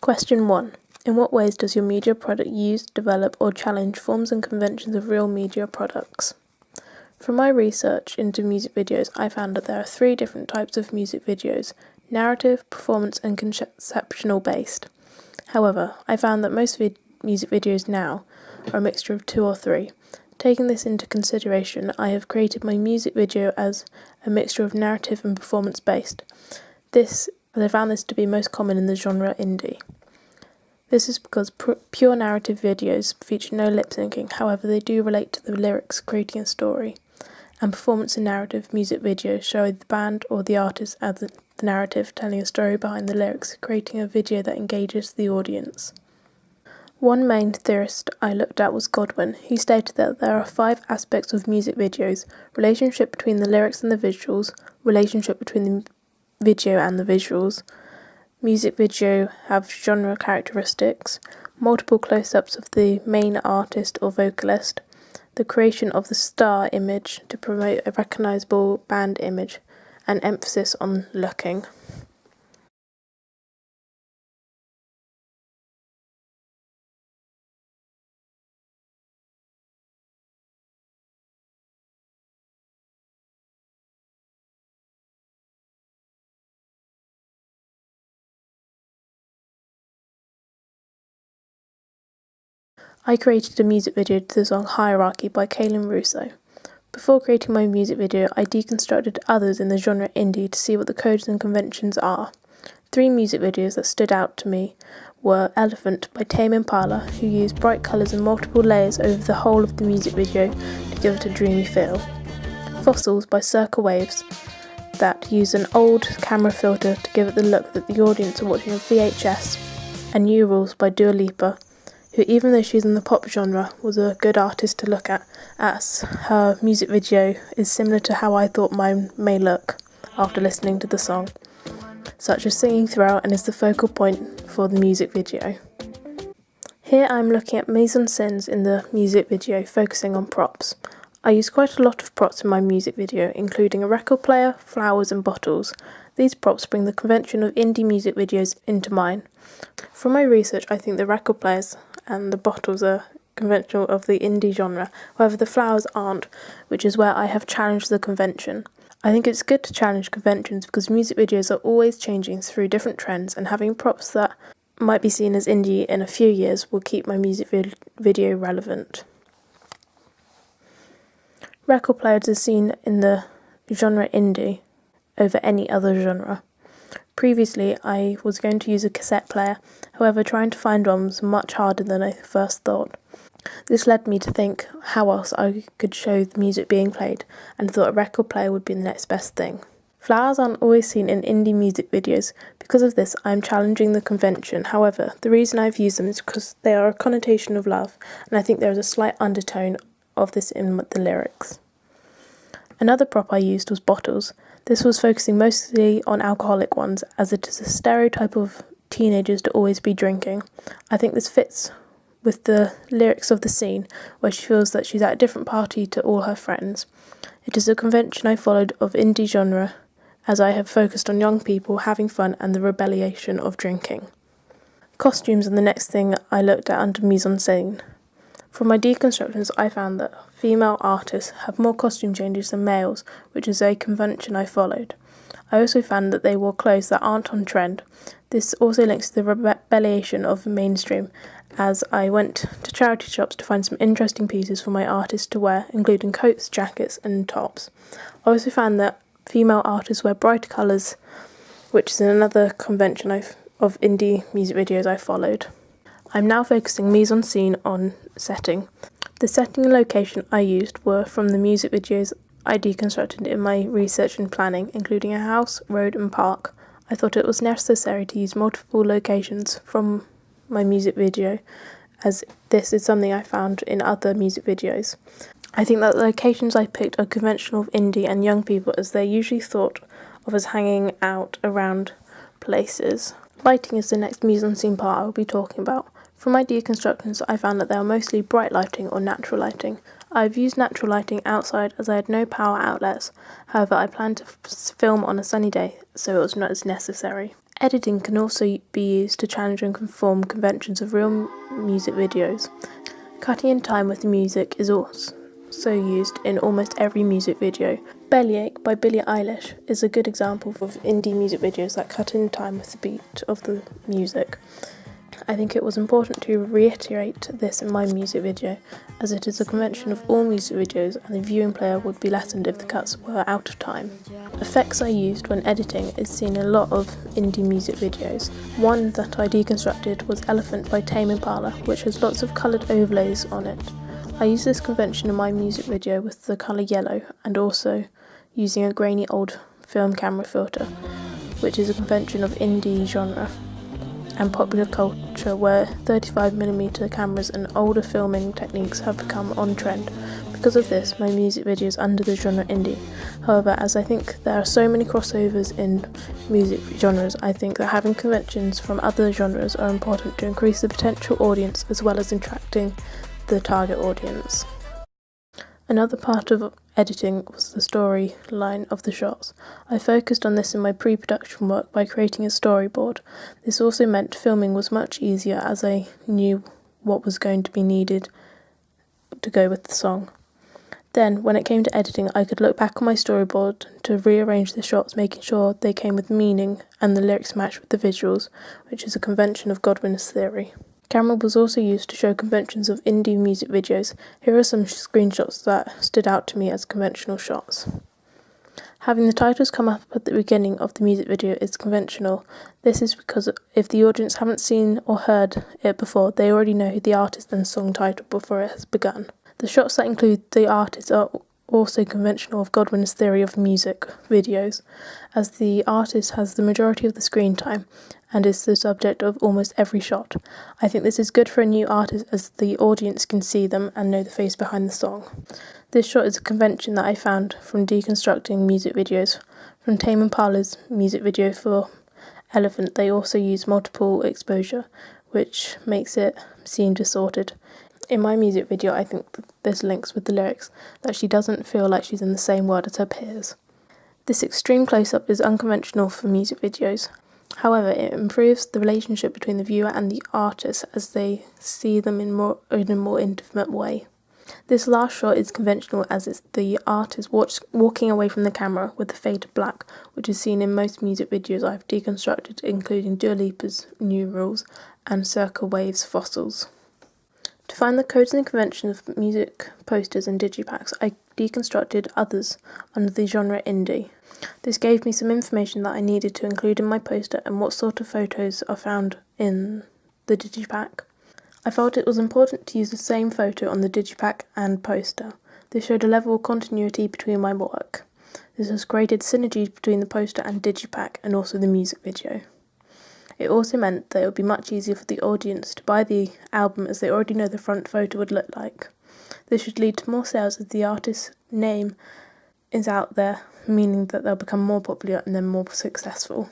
Question 1. In what ways does your media product use, develop, or challenge forms and conventions of real media products? From my research into music videos, I found that there are 3 different types of music videos: narrative, performance, and conceptual based. However, I found that most music videos now are a mixture of 2 or 3. Taking this into consideration, I have created my music video as a mixture of narrative and performance based. I found this to be most common in the genre indie. This is because pure narrative videos feature no lip syncing, however they do relate to the lyrics creating a story, and performance and narrative music videos show the band or the artist as the narrative telling a story behind the lyrics, creating a video that engages the audience. One main theorist I looked at was Godwin. He stated that there are 5 aspects of music videos: relationship between the lyrics and the visuals, relationship between the video and the visuals, music video have genre characteristics, multiple close-ups of the main artist or vocalist, the creation of the star image to promote a recognizable band image, and emphasis on looking. I created a music video to the song Hierarchy by Kaylin Russo. Before creating my music video, I deconstructed others in the genre indie to see what the codes and conventions are. 3 music videos that stood out to me were Elephant by Tame Impala, who used bright colours and multiple layers over the whole of the music video to give it a dreamy feel. Fossils by Circa Waves, that used an old camera filter to give it the look that the audience are watching a VHS, and New Rules by Dua Lipa, who, even though she's in the pop genre, was a good artist to look at, as her music video is similar to how I thought mine may look after listening to the song, such as singing throughout, and is the focal point for the music video. Here I'm looking at mise-en-scènes in the music video, focusing on props. I use quite a lot of props in my music video, including a record player, flowers and bottles. These props bring the convention of indie music videos into mine. From my research, I think the record players and the bottles are conventional of the indie genre, however the flowers aren't, which is where I have challenged the convention. I think it's good to challenge conventions because music videos are always changing through different trends, and having props that might be seen as indie in a few years will keep my music video relevant. Record players are seen in the genre indie over any other genre. Previously, I was going to use a cassette player, however trying to find one was much harder than I first thought. This led me to think how else I could show the music being played, and thought a record player would be the next best thing. Flowers aren't always seen in indie music videos. Because of this, I am challenging the convention. However, the reason I've used them is because they are a connotation of love, and I think there is a slight undertone of this in the lyrics. Another prop I used was bottles. This was focusing mostly on alcoholic ones, as it is a stereotype of teenagers to always be drinking. I think this fits with the lyrics of the scene, where she feels that she's at a different party to all her friends. It is a convention I followed of indie genre, as I have focused on young people having fun and the rebellion of drinking. Costumes are the next thing I looked at under mise-en-scène. From my deconstructions, I found that female artists have more costume changes than males, which is a convention I followed. I also found that they wore clothes that aren't on trend. This also links to the rebellion of mainstream, as I went to charity shops to find some interesting pieces for my artists to wear, including coats, jackets and tops. I also found that female artists wear brighter colours, which is another convention of indie music videos I followed. I'm now focusing mise-en-scène on setting. The setting and location I used were from the music videos I deconstructed in my research and planning, including a house, road and park. I thought it was necessary to use multiple locations from my music video, as this is something I found in other music videos. I think that the locations I picked are conventional of indie and young people, as they're usually thought of as hanging out around places. Lighting is the next mise-en-scène part I will be talking about. From my deconstructions, I found that they are mostly bright lighting or natural lighting. I've used natural lighting outside as I had no power outlets. However, I planned to film on a sunny day, so it was not as necessary. Editing can also be used to challenge and conform conventions of real music videos. Cutting in time with the music is also used in almost every music video. Bellyache by Billie Eilish is a good example of indie music videos that cut in time with the beat of the music. I think it was important to reiterate this in my music video, as it is a convention of all music videos and the viewing pleasure would be lessened if the cuts were out of time. Effects I used when editing is seen in a lot of indie music videos. One that I deconstructed was Elephant by Tame Impala, which has lots of coloured overlays on it. I used this convention in my music video with the colour yellow and also using a grainy old film camera filter, which is a convention of indie genre and popular culture where 35mm cameras and older filming techniques have become on trend. Because of this, my music video is under the genre indie. However, as I think there are so many crossovers in music genres, I think that having conventions from other genres are important to increase the potential audience as well as attracting the target audience. Another part of editing was the storyline of the shots. I focused on this in my pre-production work by creating a storyboard. This also meant filming was much easier as I knew what was going to be needed to go with the song. Then, when it came to editing, I could look back on my storyboard to rearrange the shots, making sure they came with meaning and the lyrics matched with the visuals, which is a convention of Godwin's theory. Camera was also used to show conventions of indie music videos. Here are some screenshots that stood out to me as conventional shots. Having the titles come up at the beginning of the music video is conventional. This is because if the audience haven't seen or heard it before, they already know who the artist and song title before it has begun. The shots that include the artist are also conventional of Godwin's theory of music videos, as the artist has the majority of the screen time and is the subject of almost every shot. I think this is good for a new artist as the audience can see them and know the face behind the song. This shot is a convention that I found from deconstructing music videos. From Tame Impala's music video for Elephant, they also use multiple exposure, which makes it seem distorted. In my music video, I think this links with the lyrics, that she doesn't feel like she's in the same world as her peers. This extreme close-up is unconventional for music videos. However, it improves the relationship between the viewer and the artist as they see them in a more intimate way. This last shot is conventional as it's the artist walking away from the camera with the fade to black, which is seen in most music videos I've deconstructed, including Dua Lipa's New Rules and Circa Wave's Fossils. To find the codes and conventions of music posters and digipacks, I deconstructed others under the genre indie. This gave me some information that I needed to include in my poster and what sort of photos are found in the digipack. I felt it was important to use the same photo on the digipack and poster. This showed a level of continuity between my work. This has created synergies between the poster and digipack and also the music video. It also meant that it would be much easier for the audience to buy the album as they already know the front photo would look like. This should lead to more sales as the artist's name is out there, meaning that they'll become more popular and then more successful.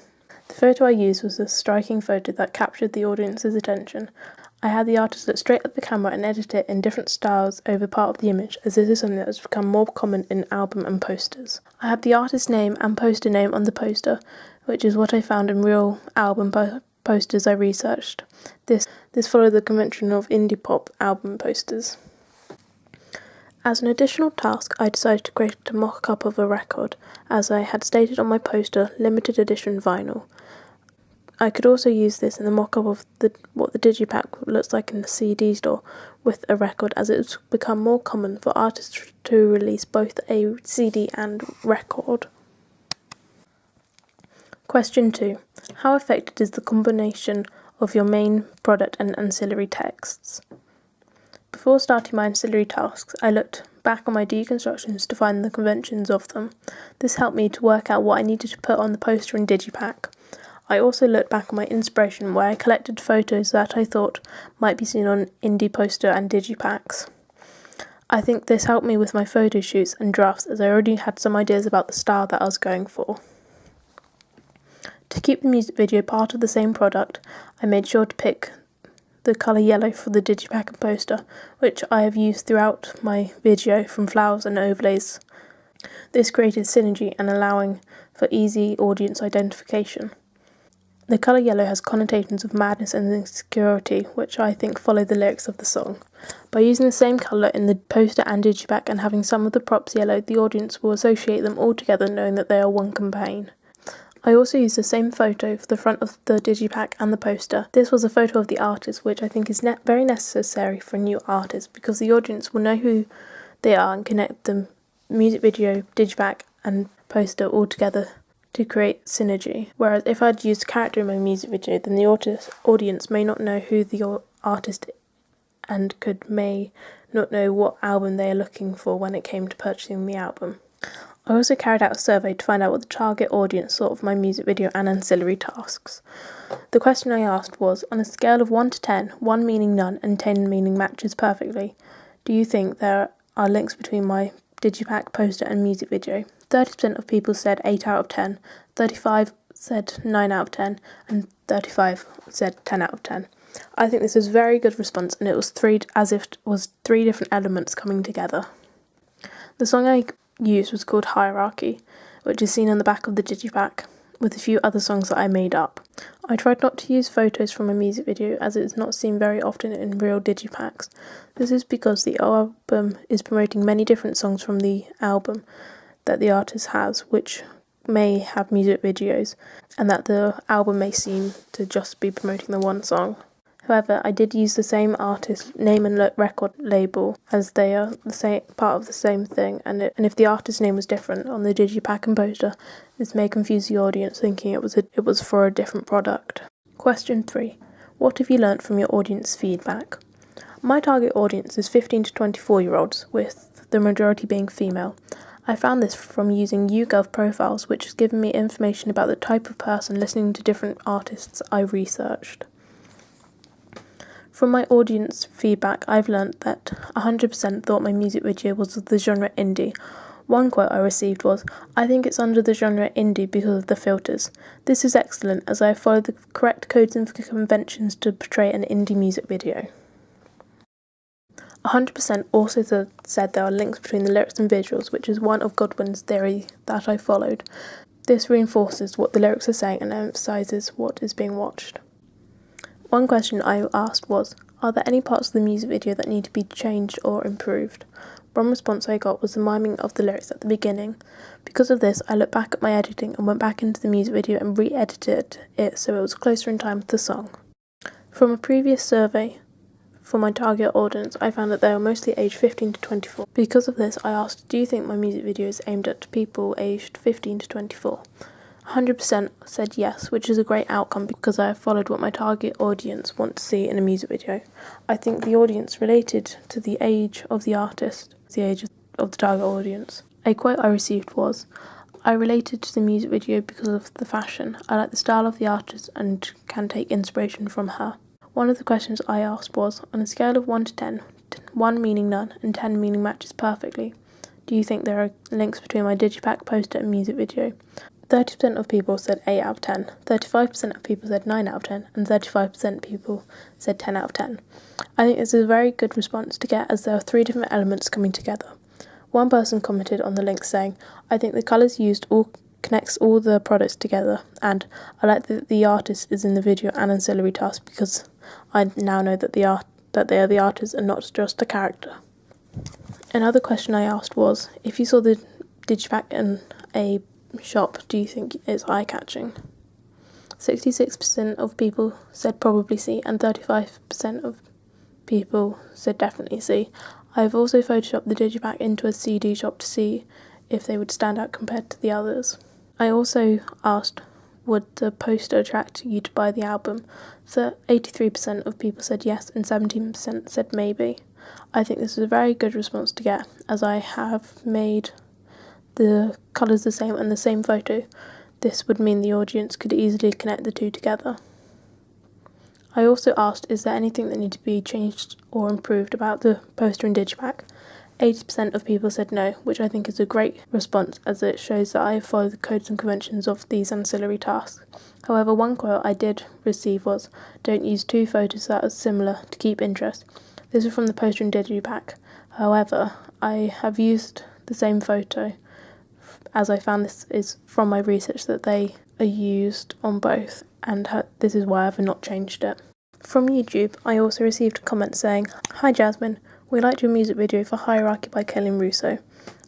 The photo I used was a striking photo that captured the audience's attention. I had the artist look straight at the camera and edit it in different styles over part of the image, as this is something that has become more common in album and posters. I had the artist's name and poster name on the poster, which is what I found in real album posters I researched. This followed the convention of indie pop album posters. As an additional task, I decided to create a mock-up of a record, as I had stated on my poster, limited edition vinyl. I could also use this in the mock-up of what the digipack looks like in the CD store with a record, as it's become more common for artists to release both a CD and record. Question 2. How effective is the combination of your main product and ancillary texts? Before starting my ancillary tasks, I looked back on my deconstructions to find the conventions of them. This helped me to work out what I needed to put on the poster and digipack. I also looked back on my inspiration where I collected photos that I thought might be seen on indie poster and digipacks. I think this helped me with my photo shoots and drafts as I already had some ideas about the style that I was going for. To keep the music video part of the same product, I made sure to pick the colour yellow for the digipack and poster, which I have used throughout my video from flowers and overlays. This created synergy and allowing for easy audience identification. The colour yellow has connotations of madness and insecurity, which I think follow the lyrics of the song. By using the same colour in the poster and digipack and having some of the props yellow, the audience will associate them all together knowing that they are one campaign. I also used the same photo for the front of the digipack and the poster. This was a photo of the artist, which I think is very necessary for a new artist because the audience will know who they are and connect the music video, digipack and poster all together to create synergy. Whereas if I'd used a character in my music video, then the audience may not know who the artist is and may not know what album they are looking for when it came to purchasing the album. I also carried out a survey to find out what the target audience thought of my music video and ancillary tasks. The question I asked was, on a scale of 1 to 10, 1 meaning none and 10 meaning matches perfectly, do you think there are links between my digipack, poster and music video? 30% of people said 8 out of 10, 35 said 9 out of 10, and 35 said 10 out of 10. I think this was a very good response, and it was three different elements coming together. The song I used was called Hierarchy, which is seen on the back of the digipack, with a few other songs that I made up. I tried not to use photos from a music video as it is not seen very often in real digipacks. This is because the album is promoting many different songs from the album that the artist has, which may have music videos, and that the album may seem to just be promoting the one song. However, I did use the same artist name and record label as they are the same part of the same thing, and if the artist's name was different on the digipack and poster, this may confuse the audience thinking it was for a different product. Question 3. What have you learnt from your audience feedback? My target audience is 15 to 24-year-olds, with the majority being female. I found this from using YouGov profiles, which has given me information about the type of person listening to different artists I researched. From my audience feedback, I've learnt that 100% thought my music video was of the genre indie. One quote I received was, "I think it's under the genre indie because of the filters. This is excellent as I have followed the correct codes and conventions to portray an indie music video." 100% also said there are links between the lyrics and visuals, which is one of Godwin's theory that I followed. This reinforces what the lyrics are saying and emphasises what is being watched. One question I asked was, are there any parts of the music video that need to be changed or improved? One response I got was the miming of the lyrics at the beginning. Because of this, I looked back at my editing and went back into the music video and re-edited it so it was closer in time with the song. From a previous survey for my target audience, I found that they were mostly aged 15 to 24. Because of this, I asked, do you think my music video is aimed at people aged 15 to 24? 100% said yes, which is a great outcome because I have followed what my target audience want to see in a music video. I think the audience related to the age of the artist, the age of the target audience. A quote I received was, I related to the music video because of the fashion. I like the style of the artist and can take inspiration from her. One of the questions I asked was, on a scale of 1 to 10, 1 meaning none and 10 meaning matches perfectly, do you think there are links between my digipack, poster and music video? 30% of people said 8 out of 10, 35% of people said 9 out of 10, and 35% of people said 10 out of 10. I think this is a very good response to get as there are 3 different elements coming together. One person commented on the link saying, I think the colours used connects all the products together, and I like that the artist is in the video and ancillary tasks because I now know that they are the artist and not just a character. Another question I asked was, if you saw the digipack in a shop, do you think it's eye-catching? 66% of people said probably see, and 35% of people said definitely see. I've also photoshopped the digipack into a CD shop to see if they would stand out compared to the others. I also asked, would the poster attract you to buy the album? So 83% of people said yes and 17% said maybe. I think this is a very good response to get, as I have made the colours the same and the same photo. This would mean the audience could easily connect the two together. I also asked, is there anything that needs to be changed or improved about the poster and digipack? 80% of people said no, which I think is a great response as it shows that I follow the codes and conventions of these ancillary tasks. However, one quote I did receive was, don't use 2 photos that are similar to keep interest. This is from the poster and digipack. However, I have used the same photo as I found this is from my research that they are used on both, and this is why I've not changed it. From YouTube, I also received a comment saying, "Hi Jasmine, we liked your music video for Hierarchy by Kellen Russo.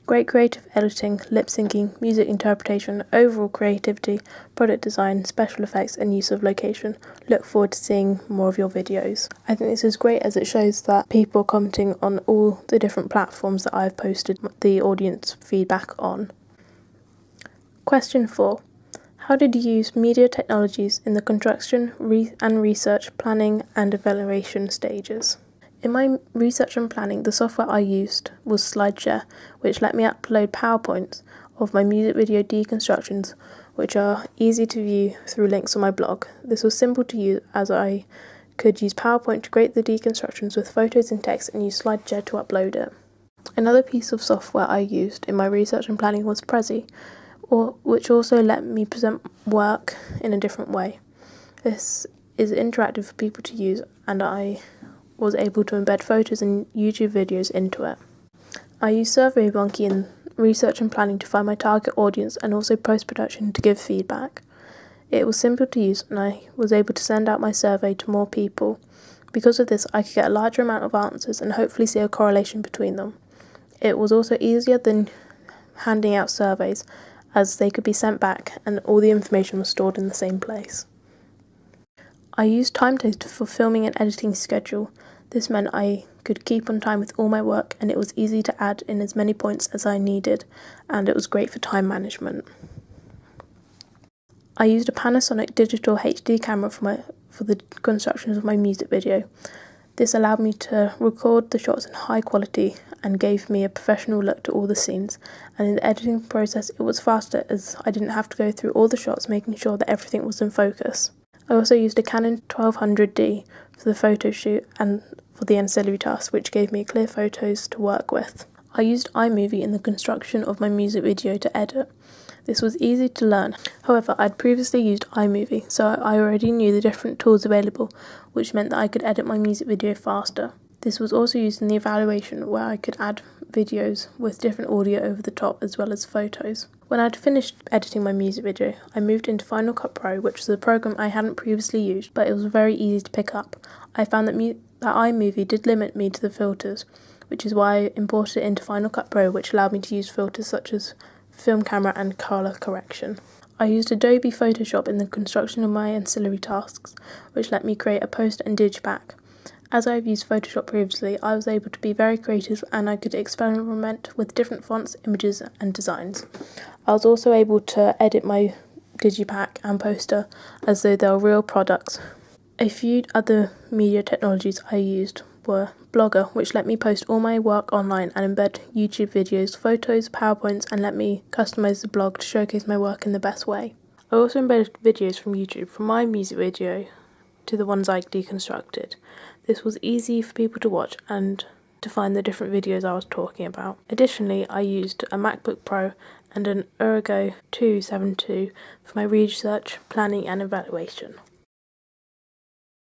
Great creative editing, lip syncing, music interpretation, overall creativity, product design, special effects and use of location. Look forward to seeing more of your videos." I think this is great as it shows that people are commenting on all the different platforms that I've posted the audience feedback on. Question 4. How did you use media technologies in the construction and research, planning and evaluation stages? In my research and planning, the software I used was SlideShare, which let me upload PowerPoints of my music video deconstructions, which are easy to view through links on my blog. This was simple to use as I could use PowerPoint to create the deconstructions with photos and text and use SlideShare to upload it. Another piece of software I used in my research and planning was Prezi, which also let me present work in a different way. This is interactive for people to use, and I was able to embed photos and YouTube videos into it. I used SurveyMonkey in research and planning to find my target audience and also post-production to give feedback. It was simple to use and I was able to send out my survey to more people. Because of this, I could get a larger amount of answers and hopefully see a correlation between them. It was also easier than handing out surveys, as they could be sent back and all the information was stored in the same place. I used Timetoast for filming and editing schedule. This meant I could keep on time with all my work and it was easy to add in as many points as I needed, and it was great for time management. I used a Panasonic digital HD camera for the constructions of my music video. This allowed me to record the shots in high quality and gave me a professional look to all the scenes, and in the editing process it was faster as I didn't have to go through all the shots making sure that everything was in focus. I also used a Canon 1200D for the photo shoot and for the ancillary tasks, which gave me clear photos to work with. I used iMovie in the construction of my music video to edit. This was easy to learn. However, I'd previously used iMovie, so I already knew the different tools available, which meant that I could edit my music video faster. This was also used in the evaluation, where I could add videos with different audio over the top as well as photos. When I'd finished editing my music video, I moved into Final Cut Pro, which was a program I hadn't previously used, but it was very easy to pick up. I found that iMovie did limit me to the filters, which is why I imported it into Final Cut Pro, which allowed me to use filters such as film camera and color correction. I used Adobe Photoshop in the construction of my ancillary tasks, which let me create a post and digipack. As I've used Photoshop previously, I was able to be very creative and I could experiment with different fonts, images and designs. I was also able to edit my digipack and poster as though they were real products. A few other media technologies I used were Blogger, which let me post all my work online and embed YouTube videos, photos, PowerPoints, and let me customize the blog to showcase my work in the best way. I also embedded videos from YouTube from my music video to the ones I deconstructed. This was easy for people to watch and to find the different videos I was talking about. Additionally, I used a MacBook Pro and an Ergo 272 for my research, planning and evaluation.